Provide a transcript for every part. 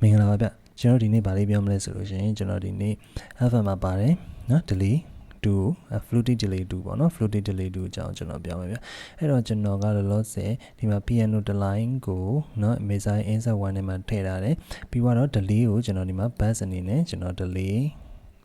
မင်္ဂလာပါဗျကျွန်တော်ဒီနေ့ဗာလေးပြောမလဲဆိုလို့ရှိရင်ကျွန်တော်ဒီနေ့ FM မှာပါတယ်နော် delay 2 floating delay 2ပေါ့နော် floating delay 2အကြောင်းကျွန်တော်ပြောမယ်ဗျအဲ့တော့ကျွန်တော်ကလောလောဆယ်ဒီမှာ piano တစ် line ကိုနော် missile insert 1နဲ့မှာထည့်ထားတယ်ပြီးတော့ delay ကိုကျွန်တော်ဒီမှာ bass အနေနဲ့ကျွန်တော် delay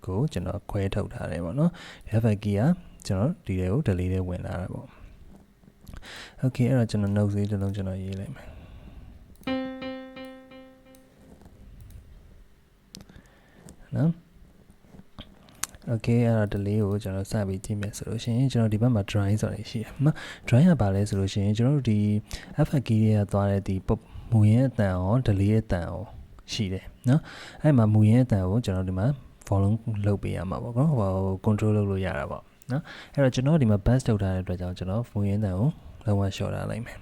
ကိုကျွန်တော်ခွဲထုတ်ထားတယ်ပေါ့နော် effect key ကကျွန်တော်ဒီထဲကို delay ထဲဝင်လာတာပေါ့ okay အဲ့တော့ကျွန်တော် note လေးတစ်လုံးကျွန်တော်ရေးလိုက်မယ်နော် okay အဲ့တော့ delay ကိုကျွန်တော်စပြီးကြည့်မယ်ဆိုလို့ရှိရင်ကျွန်တော်ဒီဘက်မှာ drawing ဆိုတာရှိတယ်နော် drawing ကဘာလဲဆိုလို့ရှိရင်ကျွန်တော်တို့ဒီ effect key တွေကသွားတဲ့ဒီမူရင်းအတန်ရော delay အတန်ရောရှိတယ်နော်အဲ့မှာမူရင်းအတန်ကိုကျွန်တော်ဒီမှာ volume လုပ်ပေးရမှာပေါ့နော်ဟို control လုပ်လို့ရတာပေါ့နော်အဲ့တော့ကျွန်တော်ဒီမှာ bass ထုတ်ထားတဲ့အတွက်ကြောင့်ကျွန်တော်မူရင်းအတန်ကိုလုံးဝ short ထားလိုက်မယ်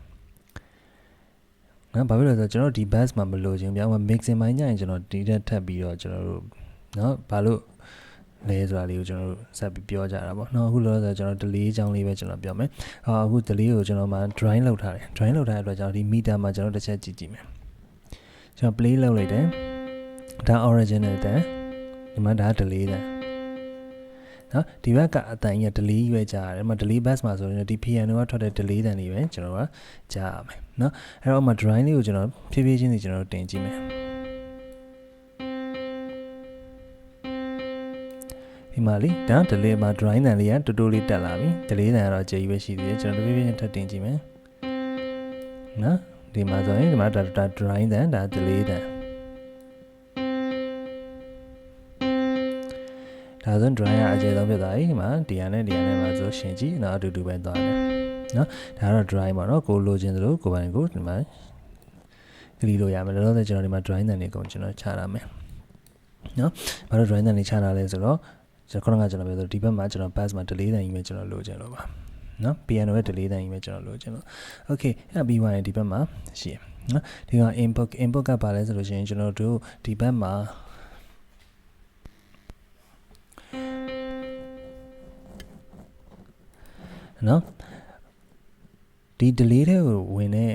နော်ဘာဖြစ်လို့လဲဆိုတော့ကျွန်တော်ဒီ bass မှာမလိုချင်ဘူးဗျာဟို mixing ပိုင်းညရင်ကျွန်တော်ဒီတက်ထပ်ပြီးတော့ကျွန်တော်တို့နော်ဘာလို့လဲဆိုတာလေးကိုကျွန်တော်တို့ဆက်ပြီးပြောကြတာပေါ့နော်အခုလောလောဆယ်ကျွန်တော် delay အကြောင်းလေးပဲကျွန်တော်ပြောမယ်အခု delay ကိုကျွန်တော်မှ drawing လုပ်ထားတယ် drawing လုပ်ထားတဲ့အတွက်ကျွန်တော်ဒီ meter မှာကျွန်တော်တစ်ချက်ကြည့်ကြည့်မယ်ကျွန်တော် play လုပ်လိုက်တယ်ဒါ original တန်ဒီမှာဒါ delay တန်နော်ဒီဘက်ကအတန်ကြီးက delay ရွေးကြရတယ်ဒီမှာ delay bass မှာဆိုရင်ဒီ piano ကထွက်တဲ့ delay တန်တွေပဲကျွန်တော်ကကြားရမယ်နော်အဲ့တော့မှ drawing လေးကိုကျွန်တော်ဖြည်းဖြည်းချင်းစီကျွန်တော်တင်ကြည့်မယ်ဒီမှာလေဒါ delay မှာ drawing တန်လေးကတူတူလေးတက်လာပြီ delay တန်ကတော့အကျယ်ကြီးပဲရှိသေးတယ်ကျွန်တော်တဖြည်းဖြည်းချင်းထပ်တင်ကြည့်မယ်နော်ဒီမှာဆိုရင်ဒီမှာ drawing တန်ဒါ delay တန်ဒါဆို drawing ကအကျယ်ဆုံးဖြစ်သွားပြီဒီမှာဒီဟာနဲ့မှာဆိုရှင်ကြည့်နော်အတူတူပဲသွားတယ်နော်ဒါကတော့ drawing ပေါ့နော်ကိုလိုချင်သလိုကိုပိုင်ကိုဒီမှာကလီလို့ရမယ်လောလောဆယ်ကျွန်တော်ဒီမှာ drawing တန်လေးကိုကျွန်တော်ချထားမယ်နော်ဘာလို့ drawing တန်လေးချထားလဲဆိုတော့ကျွန်တော်ကျွန်တော်ပြောဆိုဒီဘက်မှာကျွန်တော် bass မှာ delay တန်ကြီးပဲကျွန်တော်လိုချင်လို့ပါနော် piano ရဲ့ delay တန်ကြီးပဲကျွန်တော်လိုချင်လို့ okay အဲ့ပြီးသွားရင်ဒီဘက်မှာရှိရနော်ဒီက input ကဘာလဲဆိုလို့ရှိရင်ကျွန်တော်တို့ဒီဘက်မှာနော်ဒီ delay တွေကိုဝင်တဲ့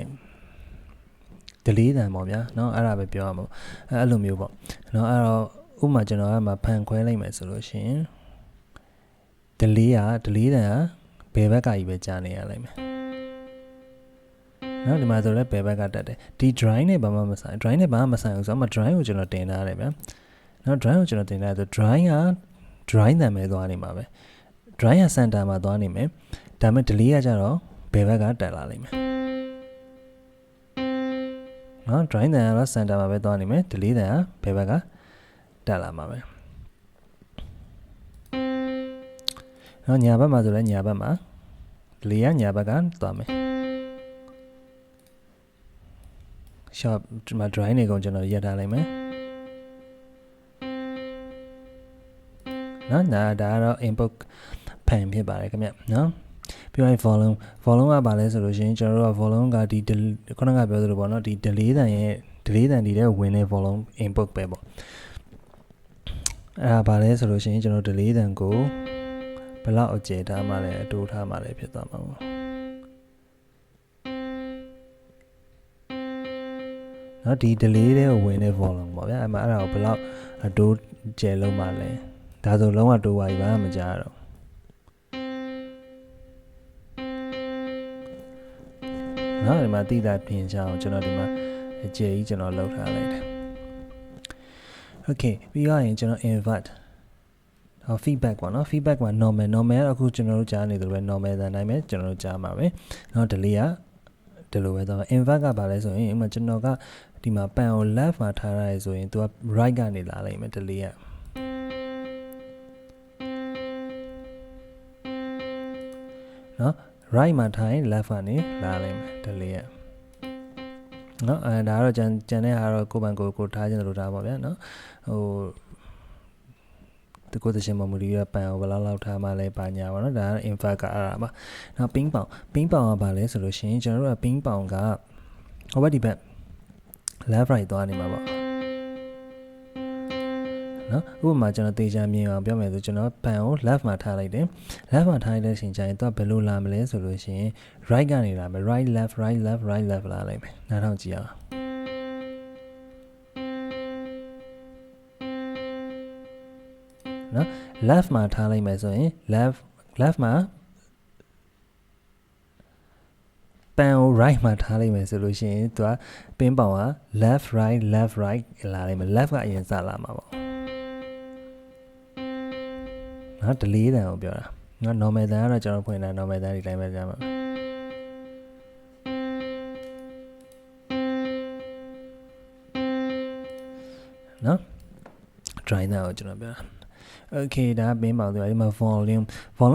delay တန်ပေါ့ဗျာเนาะအဲ့ဒါပဲပြောရမှာအဲ့လိုမျိုးပေါ့เนาะအဲ့တော့ဥပမာကျွန်တော်ကမှဖန်ခွဲလိုက်မယ်ဆိုလို့ရှိရင် delay တန်ကဘယ်ဘက်ကကြီးပဲကြာနေရလိုက်မယ်เนาะဒီမှာဆိုလည်းဘယ်ဘက်ကတက်တယ်ဒီ drawing နဲ့ဘာမှမဆိုင် drawing နဲ့ဘာမှမဆိုင်ဘူးဆိုတော့ drawing ကိုကျွန်တော်တင်ထားတယ်ဗျာเนาะ drawing ကိုကျွန်တော်တင်ထားတယ်ဆို drawing က drawing တန်ပဲသွားနေမှာပဲ drawing က center မှာသွားနေမယ်ဒါပေမဲ့ delay ကကြတော့ဘယ်ဘက်ကတက်လာလိမ့်မယ်နော် drawing တန်ကတော့ center မှာပဲသွားနေမယ် delay တန်ကဘယ်ဘက်ကတက်လာမှာပဲနော်ညာဘက်မှာဆိုလည်းညာဘက်မှာ delay ကညာဘက်ကသွားမယ် short ဒီမှာ drawing တွေကုန်ကျွန်တော်ရက်ထားလိုက်မယ်နော်ဒါကတော့ input ဖန်ဖြစ်ပါတယ်ခင်ဗျနော်ပြီးရင် volume ကဘာလဲဆိုလို့ရှိရင်ကျွန်တော်တို့က volume ကဒီခုနကပြောသလိုပေါ့နော်ဒီ delay တန်ဒီတဲ့ဝင်တဲ့ volume input ပဲပေါ့အဲ့ဒါဘာလဲဆိုလို့ရှိရင်ကျွန်တော် delay တန်ကိုဘယ်လောက်အကျယ်ထားမှလဲအတိုးထားမှလဲဖြစ်သွားမှာပေါ့နော်ဒီ delay တဲ့ဝင်တဲ့ volume ပေါ့ဗျာအဲ့မှာအဲ့ဒါကိုဘယ်လောက်အတိုးကျယ်လုံးမှလဲဒါဆိုလုံးဝတိုးပါပြီဘာမှမကြားတော့နော်ဒီမှာတိတာပြင်ချအောင်ကျွန်တော်ဒီမှာအကျယ်ကြီးကျွန်တော်လောက်ထားလိုက်တယ် okay ပြီးရရင်ကျွန်တော် invert feedback ပေါ့နော် feedback မှာ normal အခုကျွန်တော်တို့ကြားနေသလိုပဲ normal တန်တိုင်းပဲကျွန်တော်တို့ကြားမှာပဲเนาะ delay ကဒီလိုပဲသွား invert ကဘာလဲဆိုရင်ဥပမာကျွန်တော်ကဒီမှာ pan ကို left မှာထားရတယ်ဆိုရင် तू က right ကနေလာလိုက်မယ် delay ကเนาะ right မှာထားရင် left ကနေလာလိုက်မယ် delay ကเนาะဒါကတော့ကျန်တဲ့ဟာတော့ကိုယ်ပိုင်ကိုထားခြင်းလို့ထားပါဗျာเนาะဟိုဒီကိုသရှင်မမူလီကပန်ကိုဘယ်လောက်ထားမှလဲပါညာပါเนาะဒါက invert ကအဲ့ဒါပါနောက် ping pong ကဘာလဲဆိုလို့ရှိရင်ကျွန်တော်တို့က ping pong ကဟိုဘက်ဒီဘက် left right သွားနေမှာပေါ့နော်ဥပမာကျွန်တော်တေချာမြင်အောင်ပြောမယ်ဆိုကျွန်တော်ပန်ကို left မှာထားလိုက်တယ် left မှာထားလိုက်တဲ့အချိန်ကျရင်တော့ဘယ်လိုလာမလဲဆိုလို့ရှိရင် right ကနေလာမယ် right left လာလိုက်မယ်နားထောင်ကြည့်အောင် နော် left မှာထားလိုက်မယ်ဆိုရင် left မှာပန်ကို right မှာထားလိုက်မယ်ဆိုလို့ရှိရင်သူကပင်းပေါင်က left right လာလိုက်မယ် left ကအရင်စလာမှာပေါ့နော် delay တန်ကိုပြောတာနော် normal တန်ကတော့ကျွန်တော်ဖွင့်တာ normal တန်ဒီတိုင်းပဲကြားမှာနော် dry တန်ကိုကျွန်တော်ပြောတာ okay ဒါပင်းပေါင်သူကဒီမှာ volume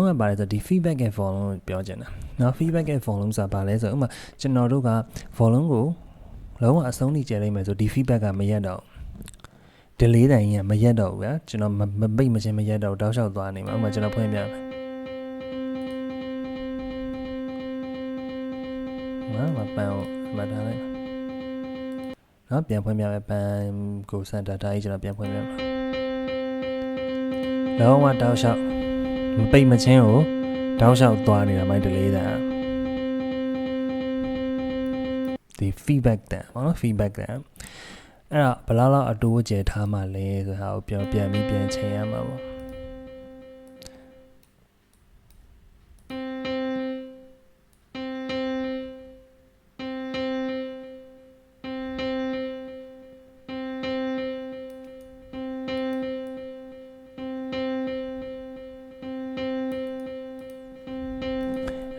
ကပါတယ်ဆိုဒီ feedback ရဲ့ volume ကိုပြောချင်တာနော် feedback ရဲ့ volume ဆိုတာဘာလဲဆိုဥပမာကျွန်တော်တို့က volume ကိုလုံးဝအဆုံးထိကျလိုက်မယ်ဆိုဒီ feedback ကမရက်တော့ delay တိုင်းကြီးကမရက်တော့ဘူးဗျာကျွန်တော်မပိတ်မချင်းမရက်တော့တောက်လျှောက်သွားနေမှာဥပမာကျွန်တော်ဖွင့်ပြမယ်နော်မပန်ကိုမထားလိုက်နော်ပြန်ဖွင့်ပြမယ်ပန်ကိုစင်တာဒါကြီးကျွန်တော်ပြန်ဖွင့်ပြမယ်လုံးဝတောက်လျှောက်မပိတ်မချင်းကိုတောက်လျှောက်သွားနေတာမိုက် delay တိုင်းဒီ feedback တန်နော် feedback တန်အဲ့ဒါဘယ်လောက်အတိုးကျထားမှလဲဆိုတာကိုပြန်ပြီးပြန်ချိန်ရမှာပေါ့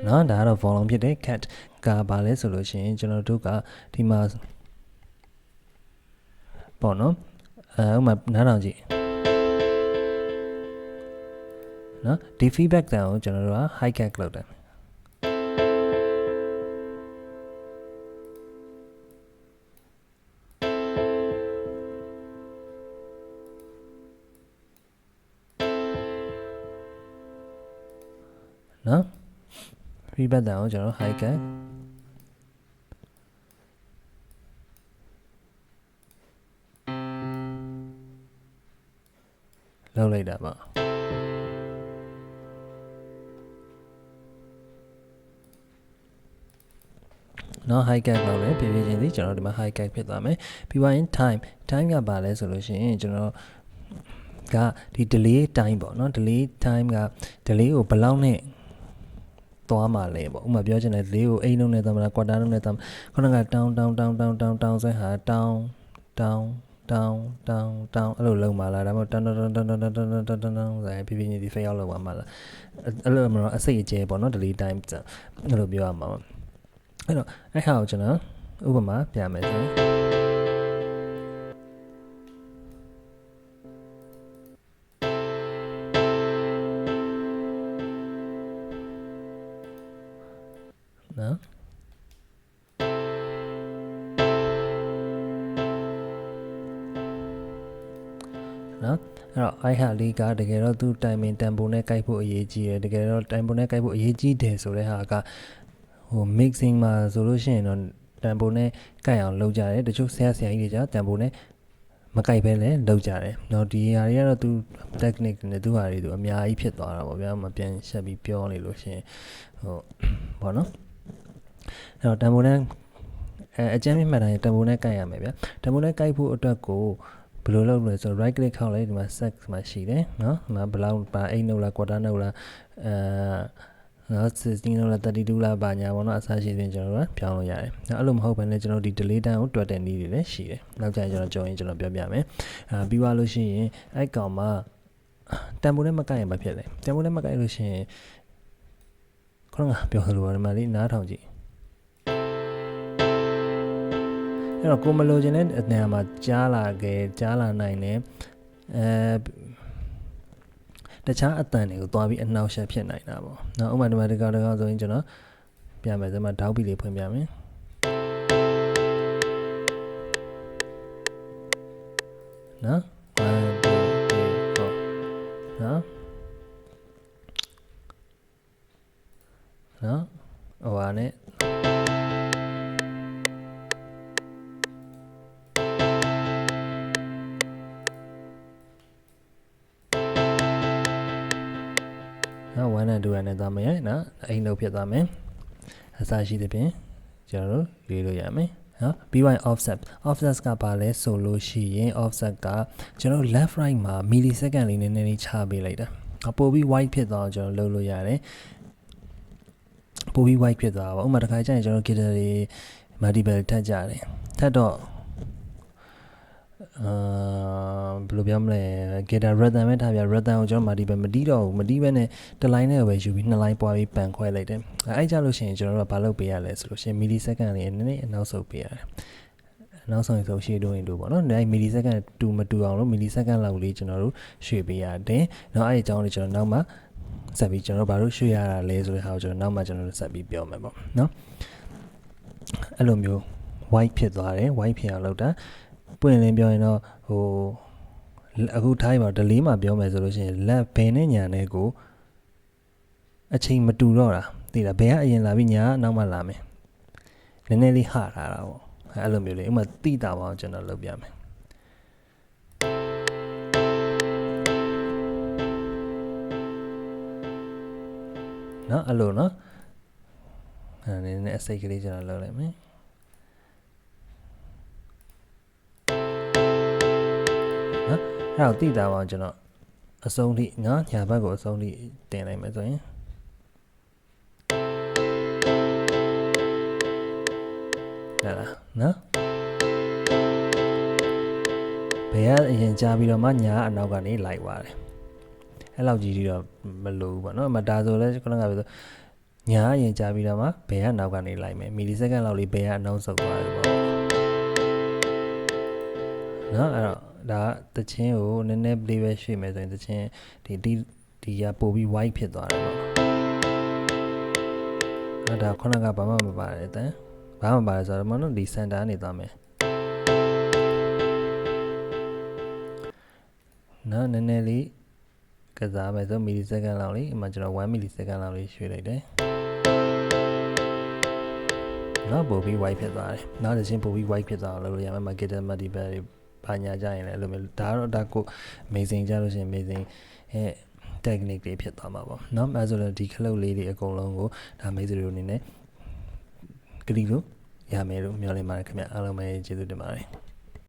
နော်ဒါကတော့ volume ဖြစ်တယ် cat ကဘာလဲဆိုလို့ရှိရင်ကျွန်တော်တို့ကဒီမှာပေါ့နော်ဥပမာနားထောင်ကြည့်နော်ဒီ feedback တန်ကိုကျွန်တော်တို့က high cat လုပ်တယ်နော် feedback တန်ကိုကျွန်တော် high catလောက်လိုက်တာပေါ့နော် high cat လောက်လဲပြပြချင်းစီကျွန်တော်ဒီမှာ high cat ဖြစ်သွားမယ်ပြီးသွားရင် time ကပါလဲဆိုလို့ရှိရင်ကျွန်တော်ကဒီ delay time ပေါ့နော် delay time က delay ကိုဘယ်လောက်နဲ့သွားမှာလဲပေါ့ဥပမာပြောချင်တယ် delay ကို8နှုန်းနဲ့သွားမလား quarter နှုန်းနဲ့သွားခုနကတောင်းဆိုဟာတောင်းအဲ့လိုလုံးပါလားဒါမှမဟုတ်တောင်းဆိုရင်ပြပြချင်းဒီ fail လောက်ပါမှာလားအဲ့လိုမျိုးအစိတ်အကျဲပေါ့နော် delay time အဲ့လိုပြောရမှာပေါ့အဲ့တော့အဲ့ဟာကိုကျွန်တော်ဥပမာပြမယ်ဆိုနော်နော်အဲ့ဟာလေးကတကယ်တော့သူ timing တန်ဖိုးနဲ့ကိုက်ဖို့အရေးကြီးတယ်တကယ်တော့ timing နဲ့ကိုက်ဖို့အရေးကြီးတယ်ဆိုတဲ့ဟာကဟို mixing မှာဆိုလို့ရှိရင်တော့တန်ဖိုးနဲ့ကိုက်အောင်လုပ်ကြတယ်တချို့ဆရာကြီးတွေじゃတန်ဖိုးနဲ့မကိုက်ပဲလည်းလုပ်ကြတယ်เนาะဒီဟာတွေကတော့သူ technique နဲ့သူဟာတွေသူအများကြီးဖြစ်သွားတာပေါ့ဗျာမပြန်ဆက်ပြီးပြောနေလို့ရှိရင်ဟိုပေါ့နော်အဲ့တော့တန်ဖိုးနဲ့အကျဉ်းမြတ်တိုင်းတန်ဖိုးနဲ့ကိုက်ရမယ်ဗျာတန်ဖိုးနဲ့ကိုက်ဖို့အတွက်ကိုဘယ်လိုလုပ်လဲဆိုတော့ right click ခောက်လိုက်ဒီမှာ set မှာရှိတယ်เนาะဒီမှာဘယ်လောက်ပါ8နှုတ်လား quarter နှုတ်လားနော်16နှုတ်လား32လားပါညာပေါ့နော်အစားရှိရင်ကျွန်တော်တို့ပြောင်းလို့ရတယ်အဲ့လိုမဟုတ်ဘဲနဲ့ကျွန်တော်ဒီ delay time ကိုတွက်တဲ့နည်းတွေလည်းရှိတယ်နောက်ကျရင်ကျွန်တော်ကြော်ရင်ကျွန်တော်ပြောပြမယ်ပြီးသွားလို့ရှိရင်အဲ့ကောင်မှာတန်ဖိုးနဲ့မကိုက်ရင်ဘာဖြစ်လဲတန်ဖိုးနဲ့မကိုက်လို့ရှိရင်ခေါင်းကပြောသလိုပါဒီမှာလေးနားထောင်ကြည့်အဲ့တော့ကိုမလိုချင်တဲ့နေရာမှာကြားလာနိုင်တယ်တခြားအတန်တွေကိုသွားပြီးအနှောက်အယှက်ဖြစ်နိုင်တာပေါ့။နောက်ဥပမာဒီမှာတကောက်ဆိုရင်ကျွန်တော်ပြမယ်ဒီမှာဒေါက်ဘီလေးဖွင့်ပြမယ်။နော်1 2 3 4နော်ဟိုဟာနဲ့နော်1 and 2 နဲ့သွားမယ်နော်အိမ်လုံးဖြစ်သွားမယ်အစားရှိတဲ့ပြင်ကျွန်တော်တို့ရွေးလို့ရမယ် နော် by offset ကဘာလဲဆိုလို့ရှိရင် offset ကကျွန်တော် left right မှာ millisecond လေးနည်းနည်းလေးခြားပေးလိုက်တာပို့ပြီး white ဖြစ်သွားအောင်ကျွန်တော်လုပ်လို့ရတယ်ပို့ပြီး white ဖြစ်သွားပါဥပမာတစ်ခါကျရင်ကျွန်တော် guitar တွေ multiple ထပ်ကြတယ်ထပ်တော့ဘယ်လိုပြောမလဲ guitar rhythm ပဲထားပြ rhythm ကိုကျွန်တော် multiple မတီးတော့ဘူးမတီးဘဲနဲ့တစ် line နဲ့ပဲယူပြီးနှစ် line ပွားပြီးပန်ခွဲလိုက်တယ်အဲ့ကြလို့ရှိရင်ကျွန်တော်တို့ကဘာလုပ်ပေးရလဲဆိုလို့ရှိရင် millisecond လေးနည်းနည်းအနောက်ဆုတ်ပေးရတယ်နောက်ဆုံးရှေ့တိုးရင်တို့ပေါ့နော်အဲ့ millisecond တူမတူအောင်လို့ millisecond လောက်လေးကျွန်တော်တို့ရွှေ့ပေးရတယ်နောက်အဲ့အကြောင်းလေးကျွန်တော်နောက်မှဆက်ပြီးကျွန်တော်ဘာလို့ရွှေ့ရတာလဲဆိုတဲ့ဟာကိုကျွန်တော်နောက်မှကျွန်တော်တို့ဆက်ပြီးပြောမယ်ပေါ့နော်အဲ့လိုမျိုး white ဖြစ်သွားတယ် white ဖြစ်အောင်လုပ်တာပွင့်လင်းပြောရင်တော့ဟိုအခုထားရပါ delay မှာပြောမယ်ဆိုလို့ရှိရင် left ဘယ်နဲ့ညာနဲ့ကိုအချိန်မတူတော့တာသိလားဘယ်ကအရင်လာပြီးညာကနောက်မှလာမယ်နည်းနည်းလေးဟထားတာပေါ့အဲ့လိုမျိုးလေးဥပမာတိတာပါအောင်ကျွန်တော်လုပ်ပြမယ်နော်အဲ့လိုနော်အဲ့နည်းနည်းအစိတ်ကလေးကျွန်တော်လုပ်လိုက်မယ်နော်အဲ့တော့တိတာပါအောင်ကျွန်တော်အဆုံးထိနော်ညာဘက်ကိုအဆုံးထိတင်လိုက်မယ်ဆိုရင်ဟုတ်လားနော်ဘယ်ကအရင်ကြားပြီးတော့မှညာအနောက်ကနေလိုက်သွားတယ်အဲ့လောက်ကြီးတော့မလိုဘူးပေါ့နော်မဒါဆိုလဲခုနကပြောဆိုညာအရင်ကြားပြီးတော့မှဘယ်ကနောက်ကနေလိုက်မယ်မီလီစက္ကန့်လောက်လေးဘယ်ကအနောက်ဆုတ်သွားတယ်ပေါ့နော်အဲ့တော့ဒါတချင်းကိုနည်းနည်း play ပဲရွှေ့မယ်ဆိုရင်တချင်းဒီကပို့ပြီး white ဖြစ်သွားတယ်ပေါ့အဲ့ဒါခုနကဘာမှမပါတယ်တန်ဘာမှမပါတယ်ဆိုတော့မနော်ဒီ center ကနေသွားမယ်နော်နည်းနည်းလေးကစားမယ်ဆို millisecond လောက်လေးအမှကျွန်တော်1 millisecond လောက်လေးရွှေ့လိုက်တယ်နော်ပို့ပြီး white ဖြစ်သွားတယ်နောက်တစ်ချင်းပို့ပြီး white ဖြစ်သွားအောင်လုပ်လို့ရမယ် market multiple တွေဘာညာကြရင်လည်းအဲ့လိုမျိုးဒါတော့ဒါကို amazing ကြလို့ရှိရင် amazing technique တွေဖြစ်သွားမှာပေါ့နော်အဲဆိုတော့ဒီခလုတ်လေးတွေအကုန်လုံးကိုဒါ amazing တွေအနေနဲ့ကတိလို့ရမယ်လို့မျှော်လင့်ပါတယ်ခင်ဗျအားလုံးပဲကျေးဇူးတင်ပါတယ်